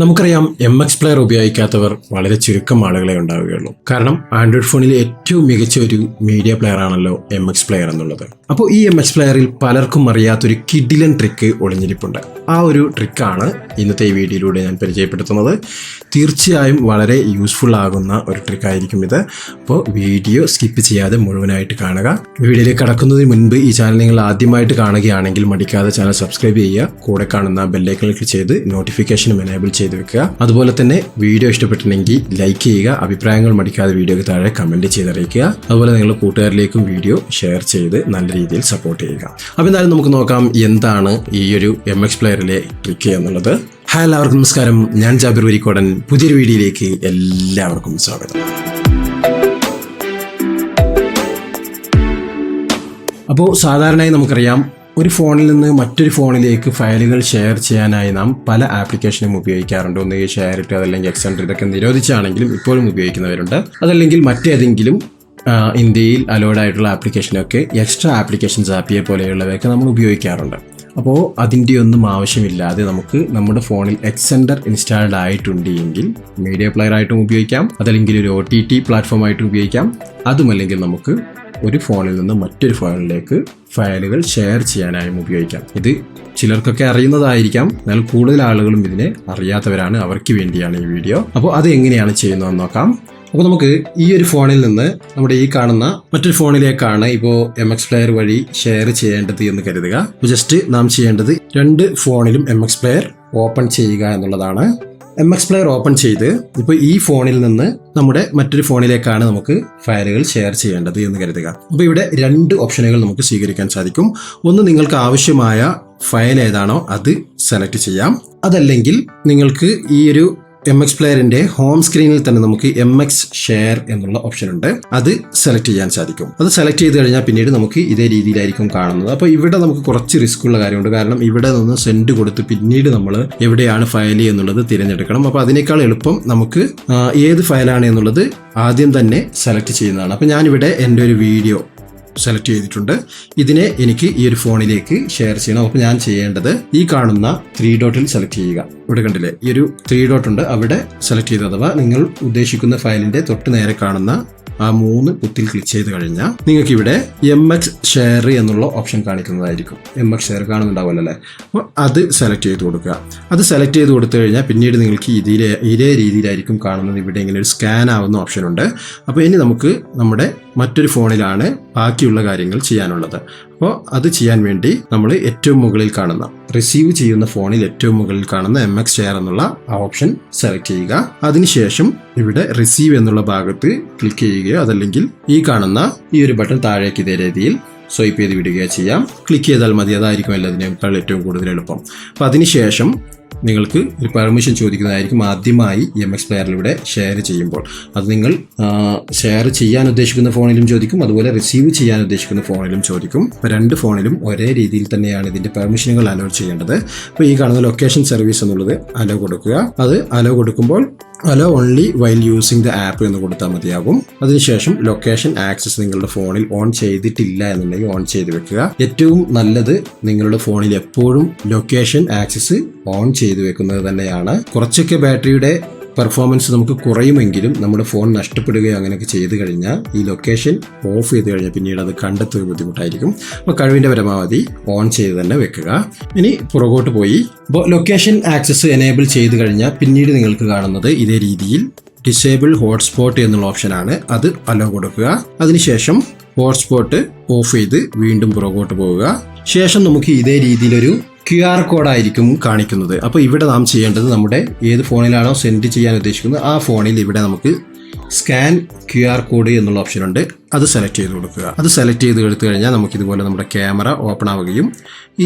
നമുക്കറിയാം MX player ഉപയോഗിക്കാത്തവർ വളരെ ചുരുക്കം ആളുകളെ ഉണ്ടാവുകയുള്ളൂ. കാരണം ആൻഡ്രോയിഡ് ഫോണിൽ ഏറ്റവും മികച്ച ഒരു മീഡിയ പ്ലെയർ ആണല്ലോ MX പ്ലെയർ എന്നുള്ളത്. അപ്പോൾ ഈ MX പ്ലെയറിൽ പലർക്കും അറിയാത്തൊരു കിഡിലൻ ട്രിക്ക് ഒളിഞ്ഞിരിപ്പുണ്ട്. ആ ഒരു ട്രിക്കാണ് ഇന്നത്തെ ഈ വീഡിയോയിലൂടെ ഞാൻ പരിചയപ്പെടുത്തുന്നത്. തീർച്ചയായും വളരെ യൂസ്ഫുൾ ആകുന്ന ഒരു ട്രിക്കായിരിക്കും ഇത്. അപ്പോൾ വീഡിയോ സ്കിപ്പ് ചെയ്യാതെ മുഴുവനായിട്ട് കാണുക. വീഡിയോയിലേക്ക് കടക്കുന്നതിന് മുൻപ് ഈ ചാനൽ നിങ്ങൾ ആദ്യമായിട്ട് കാണുകയാണെങ്കിൽ മടിക്കാതെ ചാനൽ സബ്സ്ക്രൈബ് ചെയ്യുക. കൂടെ കാണുന്ന ബെല്ലൈക്കൺ ക്ലിക്ക് ചെയ്ത് നോട്ടിഫിക്കേഷനും എനേബിൾ ചെയ്ത് വെക്കുക. അതുപോലെ തന്നെ വീഡിയോ ഇഷ്ടപ്പെട്ടിട്ടുണ്ടെങ്കിൽ ലൈക്ക് ചെയ്യുക. അഭിപ്രായങ്ങൾ മടിക്കാതെ വീഡിയോയ്ക്ക് താഴെ കമന്റ് ചെയ്തറിയിക്കുക. അതുപോലെ നിങ്ങളുടെ കൂട്ടുകാരിലേക്കും വീഡിയോ ഷെയർ ചെയ്ത് നല്ല രീതിയിൽ സപ്പോർട്ട് ചെയ്യുക. അപ്പോൾ എന്തായാലും നമുക്ക് നോക്കാം എന്താണ് ഈ ഒരു MX പ്ലെയറിലെ ട്രിക്ക് എന്നുള്ളത്. ഹായ്, എല്ലാവർക്കും നമസ്കാരം. ഞാൻ ജാബിർവരിക്കോടൻ. പുതിയൊരു വീഡിയോയിലേക്ക് എല്ലാവർക്കും സ്വാഗതം. അപ്പോൾ സാധാരണയായി നമുക്കറിയാം, ഒരു ഫോണിൽ നിന്ന് മറ്റൊരു ഫോണിലേക്ക് ഫയലുകൾ ഷെയർ ചെയ്യാനായി നാം പല ആപ്ലിക്കേഷനും ഉപയോഗിക്കാറുണ്ട്. ഒന്നുകിൽ ഷെയർ ഇട്ട്, അതല്ലെങ്കിൽ എക്സ്റ്റൻഡ് ഇതൊക്കെ നിരോധിച്ചാണെങ്കിലും ഇപ്പോഴും ഉപയോഗിക്കുന്നവരുണ്ട്. അതല്ലെങ്കിൽ മറ്റേതെങ്കിലും ഇന്ത്യയിൽ അലോഡ് ആയിട്ടുള്ള ആപ്ലിക്കേഷനൊക്കെ എക്സ്ട്രാ ആപ്ലിക്കേഷൻസ് ആപ്പിയെ പോലെയുള്ളവയൊക്കെ നമ്മൾ ഉപയോഗിക്കാറുണ്ട്. അപ്പോൾ അതിൻ്റെ ഒന്നും ആവശ്യമില്ലാതെ നമുക്ക് നമ്മുടെ ഫോണിൽ എക്സ്റ്റൻഡർ ഇൻസ്റ്റാൾഡ് ആയിട്ടുണ്ട് എങ്കിൽ മീഡിയ പ്ലെയർ ആയിട്ടും ഉപയോഗിക്കാം, അതല്ലെങ്കിൽ ഒരു OTT പ്ലാറ്റ്ഫോം ആയിട്ടും ഉപയോഗിക്കാം. അതുമല്ലെങ്കിൽ നമുക്ക് ഒരു ഫോണിൽ നിന്ന് മറ്റൊരു ഫോണിലേക്ക് ഫയലുകൾ ഷെയർ ചെയ്യാനായും ഉപയോഗിക്കാം. ഇത് ചിലർക്കൊക്കെ അറിയുന്നതായിരിക്കാം, എന്നാൽ കൂടുതൽ ആളുകളും ഇതിനെ അറിയാത്തവരാണ്. അവർക്ക് വേണ്ടിയാണ് ഈ വീഡിയോ. അപ്പോൾ അത് എങ്ങനെയാണ് ചെയ്യുന്നതെന്ന് നോക്കാം. അപ്പോൾ നമുക്ക് ഈ ഒരു ഫോണിൽ നിന്ന് നമ്മുടെ ഈ കാണുന്ന മറ്റൊരു ഫോണിലേക്കാണ് ഇപ്പോൾ MX പ്ലെയർ വഴി ഷെയർ ചെയ്യേണ്ടത് എന്ന് കരുതുക. ജസ്റ്റ് നാം ചെയ്യേണ്ടത് രണ്ട് ഫോണിലും MX പ്ലെയർ ഓപ്പൺ ചെയ്യുക എന്നുള്ളതാണ്. MX പ്ലെയർ ഓപ്പൺ ചെയ്ത് ഇപ്പോൾ ഈ ഫോണിൽ നിന്ന് നമ്മുടെ മറ്റൊരു ഫോണിലേക്കാണ് നമുക്ക് ഫയലുകൾ ഷെയർ ചെയ്യേണ്ടത് എന്ന് കരുതുക. അപ്പോൾ ഇവിടെ രണ്ട് ഓപ്ഷനുകൾ നമുക്ക് സ്വീകരിക്കാൻ സാധിക്കും. ഒന്ന്, നിങ്ങൾക്ക് ആവശ്യമായ ഫയൽ ഏതാണോ അത് സെലക്ട് ചെയ്യാം. അതല്ലെങ്കിൽ നിങ്ങൾക്ക് ഈ ഒരു MX പ്ലെയറിന്റെ ഹോം സ്ക്രീനിൽ തന്നെ നമുക്ക് MX ഷെയർ എന്നുള്ള ഓപ്ഷൻ ഉണ്ട്. അത് സെലക്ട് ചെയ്യാൻ സാധിക്കും. അത് സെലക്ട് ചെയ്ത് കഴിഞ്ഞാൽ പിന്നീട് നമുക്ക് ഇതേ രീതിയിലായിരിക്കും കാണുന്നത്. അപ്പോൾ ഇവിടെ നമുക്ക് കുറച്ച് റിസ്ക് ഉള്ള കാര്യമുണ്ട്. കാരണം ഇവിടെ നിന്ന് സെൻഡ് കൊടുത്ത് പിന്നീട് നമ്മൾ എവിടെയാണ് ഫയൽ എന്നുള്ളത് തിരഞ്ഞെടുക്കണം. അപ്പോൾ അതിനേക്കാൾ എളുപ്പം നമുക്ക് ഏത് ഫയലാണ് എന്നുള്ളത് ആദ്യം തന്നെ സെലക്ട് ചെയ്യുന്നതാണ്. അപ്പോൾ ഞാനിവിടെ എൻ്റെ ഒരു വീഡിയോ സെലക്ട് ചെയ്തിട്ടുണ്ട്. ഇതിനെ എനിക്ക് ഈ ഒരു ഫോണിലേക്ക് ഷെയർ ചെയ്യണം. അപ്പോൾ ഞാൻ ചെയ്യേണ്ടത് ഈ കാണുന്ന 3 ഡോട്ടിൽ സെലക്ട് ചെയ്യുക. ഇവിടെ കണ്ടില്ലേ, ഈ ഒരു 3 ഡോട്ട് ഉണ്ട്, അവിടെ സെലക്ട് ചെയ്ത്, അഥവാ നിങ്ങൾ ഉദ്ദേശിക്കുന്ന ഫയലിന്റെ തൊട്ട് നേരെ കാണുന്ന ആ 3 കുത്തിൽ ക്ലിക്ക് ചെയ്ത് കഴിഞ്ഞാൽ നിങ്ങൾക്ക് ഇവിടെ MX ഷെയർ എന്നുള്ള ഓപ്ഷൻ കാണിക്കുന്നതായിരിക്കും. MX ഷെയർ കാണുന്നുണ്ടാവുമല്ലോ അല്ലേ. അപ്പോൾ അത് സെലക്ട് ചെയ്ത് കൊടുക്കുക. അത് സെലക്ട് ചെയ്ത് കൊടുത്തു കഴിഞ്ഞാൽ പിന്നീട് നിങ്ങൾക്ക് ഇതേ രീതിയിലായിരിക്കും കാണുന്നത്. ഇവിടെ ഇങ്ങനെ ഒരു സ്കാൻ ആവുന്ന ഓപ്ഷൻ ഉണ്ട്. അപ്പോൾ ഇനി നമുക്ക് നമ്മുടെ മറ്റൊരു ഫോണിലാണ് ബാക്കിയുള്ള കാര്യങ്ങൾ ചെയ്യാനുള്ളത്. അപ്പോൾ അത് ചെയ്യാൻ വേണ്ടി നമ്മൾ ഏറ്റവും മുകളിൽ കാണുന്ന, റിസീവ് ചെയ്യുന്ന ഫോണിൽ ഏറ്റവും മുകളിൽ കാണുന്ന MX ഷെയർ എന്നുള്ള ആ ഓപ്ഷൻ സെലക്ട് ചെയ്യുക. അതിനുശേഷം ഇവിടെ റിസീവ് എന്നുള്ള ഭാഗത്ത് ക്ലിക്ക് ചെയ്യുകയോ അതല്ലെങ്കിൽ ഈ കാണുന്ന ഈ ഒരു ബട്ടൺ താഴേക്ക് ഇതേ രീതിയിൽ സ്വൈപ്പ് ചെയ്ത് വിടുകയോ ചെയ്യാം. ക്ലിക്ക് ചെയ്താൽ മതി. അതായിരിക്കും എല്ലാത്തിനേക്കാൾ ഏറ്റവും കൂടുതൽ എളുപ്പം. അപ്പോൾ അതിനുശേഷം നിങ്ങൾക്ക് ഒരു പെർമിഷൻ ചോദിക്കുന്നതായിരിക്കും ആദ്യമായി MX പ്ലെയറിലൂടെ ഷെയർ ചെയ്യുമ്പോൾ. അത് നിങ്ങൾ ഷെയർ ചെയ്യാൻ ഉദ്ദേശിക്കുന്ന ഫോണിലും ചോദിക്കും, അതുപോലെ റിസീവ് ചെയ്യാൻ ഉദ്ദേശിക്കുന്ന ഫോണിലും ചോദിക്കും. അപ്പോൾ രണ്ട് ഫോണിലും ഒരേ രീതിയിൽ തന്നെയാണ് ഇതിൻ്റെ പെർമിഷനുകൾ അലോ ചെയ്യേണ്ടത്. അപ്പോൾ ഈ കാണുന്ന ലൊക്കേഷൻ സർവീസ് എന്നുള്ളത് അലോ കൊടുക്കുക. അത് അലോ കൊടുക്കുമ്പോൾ hello only while using the app എന്ന് കൊടുത്താൽ മതിയാകും. അതിനുശേഷം ലൊക്കേഷൻ ആക്സസ് നിങ്ങളുടെ ഫോണിൽ ഓൺ ചെയ്തിട്ടില്ല എന്നുണ്ടെങ്കിൽ ഓൺ ചെയ്ത് വെക്കുക. ഏറ്റവും നല്ലത് നിങ്ങളുടെ ഫോണിൽ എപ്പോഴും ലൊക്കേഷൻ ആക്സസ് ഓൺ ചെയ്ത് വെക്കുന്നത് തന്നെയാണ്. കുറച്ചൊക്കെ ബാറ്ററിയുടെ പെർഫോമൻസ് നമുക്ക് കുറയുമെങ്കിലും നമ്മുടെ ഫോൺ നഷ്ടപ്പെടുകയോ അങ്ങനെയൊക്കെ ചെയ്ത് കഴിഞ്ഞാൽ ഈ ലൊക്കേഷൻ ഓഫ് ചെയ്ത് കഴിഞ്ഞാൽ പിന്നീട് അത് കണ്ടെത്തുക ബുദ്ധിമുട്ടായിരിക്കും. അപ്പോൾ കഴിവിൻ്റെ പരമാവധി ഓൺ ചെയ്ത് തന്നെ വെക്കുക. ഇനി പുറകോട്ട് പോയി ഇപ്പോൾ ലൊക്കേഷൻ ആക്സസ് എനേബിൾ ചെയ്ത് കഴിഞ്ഞാൽ പിന്നീട് നിങ്ങൾക്ക് കാണുന്നത് ഇതേ രീതിയിൽ ഡിസേബിൾ ഹോട്ട്സ്പോട്ട് എന്നുള്ള ഓപ്ഷനാണ്. അത് അലോ കൊടുക്കുക. അതിനുശേഷം ഹോട്ട്സ്പോട്ട് ഓഫ് ചെയ്ത് വീണ്ടും പുറകോട്ട് പോവുക. ശേഷം നമുക്ക് ഇതേ രീതിയിലൊരു QR കോഡായിരിക്കും കാണിക്കുന്നത്. അപ്പോൾ ഇവിടെ നാം ചെയ്യേണ്ടത് നമ്മുടെ ഏത് ഫോണിലാണോ സെൻഡ് ചെയ്യാൻ ഉദ്ദേശിക്കുന്നത് ആ ഫോണിൽ ഇവിടെ നമുക്ക് സ്കാൻ QR കോഡ് എന്നുള്ള ഓപ്ഷൻ ഉണ്ട്. അത് സെലക്ട് ചെയ്ത് കൊടുക്കുക. അത് സെലക്ട് ചെയ്ത് എടുത്തു കഴിഞ്ഞാൽ നമുക്കിതുപോലെ നമ്മുടെ ക്യാമറ ഓപ്പൺ ആവുകയും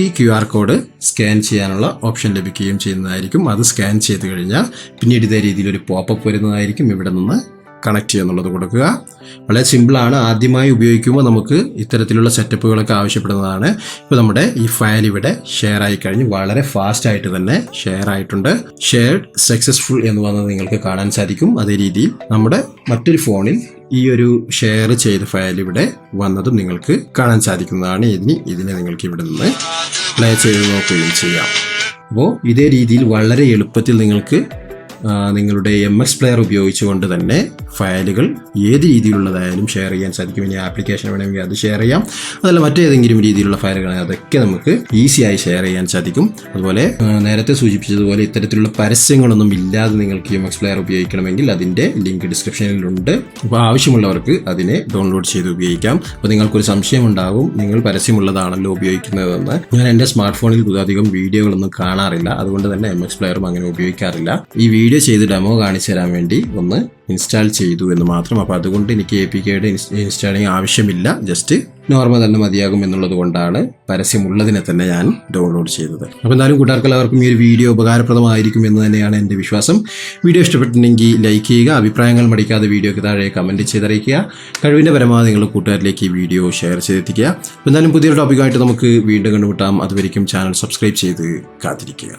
ഈ QR കോഡ് സ്കാൻ ചെയ്യാനുള്ള ഓപ്ഷൻ ലഭിക്കുകയും ചെയ്യുന്നതായിരിക്കും. അത് സ്കാൻ ചെയ്ത് കഴിഞ്ഞാൽ പിന്നീട് ഇതേ രീതിയിലൊരു പോപ്പപ്പ് വരുന്നതായിരിക്കും. ഇവിടെ നിന്ന് കണക്ട് ചെയ്യുന്നുള്ളത് കൊടുക്കുക. വളരെ സിമ്പിളാണ്. ആദ്യമായി ഉപയോഗിക്കുമ്പോൾ നമുക്ക് ഇത്തരത്തിലുള്ള സെറ്റപ്പുകളൊക്കെ ആവശ്യപ്പെടുന്നതാണ്. ഇപ്പോൾ നമ്മുടെ ഈ ഫയൽ ഇവിടെ ഷെയർ ആയി കഴിഞ്ഞ് വളരെ ഫാസ്റ്റ് ആയിട്ട് തന്നെ ഷെയർ ആയിട്ടുണ്ട്. ഷെയർഡ് സക്സസ്ഫുൾ എന്ന് വന്നത് നിങ്ങൾക്ക് കാണാൻ സാധിക്കും. അതേ രീതിയിൽ നമ്മുടെ മറ്റൊരു ഫോണിൽ ഈ ഒരു ഷെയർ ചെയ്ത ഫയൽ ഇവിടെ വന്നതും നിങ്ങൾക്ക് കാണാൻ സാധിക്കുന്നതാണ്. ഇതിനെ നിങ്ങൾക്ക് ഇവിടെ നിന്ന് പ്ലേ ചെയ്ത് നോക്കുകയും ചെയ്യാം. അപ്പോൾ ഇതേ രീതിയിൽ വളരെ എളുപ്പത്തിൽ നിങ്ങൾക്ക് നിങ്ങളുടെ MX പ്ലെയർ ഉപയോഗിച്ചുകൊണ്ട് തന്നെ ഫയലുകൾ ഏത് രീതിയിലുള്ളതായാലും ഷെയർ ചെയ്യാൻ സാധിക്കും. ഇനി ആപ്ലിക്കേഷൻ വേണമെങ്കിൽ അത് ഷെയർ ചെയ്യാം, അതല്ല മറ്റേതെങ്കിലും രീതിയിലുള്ള ഫയലുകളാണ് അതൊക്കെ നമുക്ക് ഈസിയായി ഷെയർ ചെയ്യാൻ സാധിക്കും. അതുപോലെ നേരത്തെ സൂചിപ്പിച്ചതുപോലെ ഇത്തരത്തിലുള്ള പരസ്യങ്ങളൊന്നും ഇല്ലാതെ നിങ്ങൾക്ക് MX പ്ലെയർ ഉപയോഗിക്കണമെങ്കിൽ അതിൻ്റെ ലിങ്ക് ഡിസ്ക്രിപ്ഷനിലുണ്ട്. അപ്പോൾ ആവശ്യമുള്ളവർക്ക് അതിനെ ഡൗൺലോഡ് ചെയ്ത് ഉപയോഗിക്കാം. അപ്പോൾ നിങ്ങൾക്കൊരു സംശയം ഉണ്ടാകും, നിങ്ങൾ പരസ്യമുള്ളതാണല്ലോ ഉപയോഗിക്കുന്നതെന്ന്. ഞാൻ എൻ്റെ സ്മാർട്ട് ഫോണിൽ അധികം വീഡിയോകളൊന്നും കാണാറില്ല, അതുകൊണ്ട് തന്നെ MX പ്ലെയറും അങ്ങനെ ഉപയോഗിക്കാറില്ല. ഈ വീഡിയോ ചെയ്ത് ഡെമോ കാണിച്ചു തരാൻ വേണ്ടി ഒന്ന് ഇൻസ്റ്റാൾ ചെയ്തു എന്ന് മാത്രം. അപ്പോൾ അതുകൊണ്ട് എനിക്ക് APKയുടെ ഇൻസ്റ്റാളിങ് ആവശ്യമില്ല, ജസ്റ്റ് നോർമൽ തന്നെ മതിയാകും എന്നുള്ളത് കൊണ്ടാണ് പരസ്യമുള്ളതിനെ തന്നെ ഞാൻ ഡൗൺലോഡ് ചെയ്തത്. അപ്പോൾ എന്തായാലും കൂട്ടുകാർക്കെല്ലാവർക്കും ഈ ഒരു വീഡിയോ ഉപകാരപ്രദമായിരിക്കും എന്ന് തന്നെയാണ് എൻ്റെ വിശ്വാസം. വീഡിയോ ഇഷ്ടപ്പെട്ടിട്ടുണ്ടെങ്കിൽ ലൈക്ക് ചെയ്യുക, അഭിപ്രായങ്ങൾ മടിക്കാതെ വീഡിയോയ്ക്ക് താഴെ കമൻറ്റ് ചെയ്തറിയിക്കുക. കഴിവിൻ്റെ പരമാവധി നിങ്ങളുടെ കൂട്ടുകാരിലേക്ക് ഈ വീഡിയോ ഷെയർ ചെയ്തെത്തിക്കുക. അപ്പോൾ എന്തായാലും പുതിയൊരു ടോപ്പിക്കായിട്ട് നമുക്ക് വീണ്ടും കണ്ടുമുട്ടാം. അതുവരെയും ചാനൽ സബ്സ്ക്രൈബ് ചെയ്ത് കാത്തിരിക്കുക.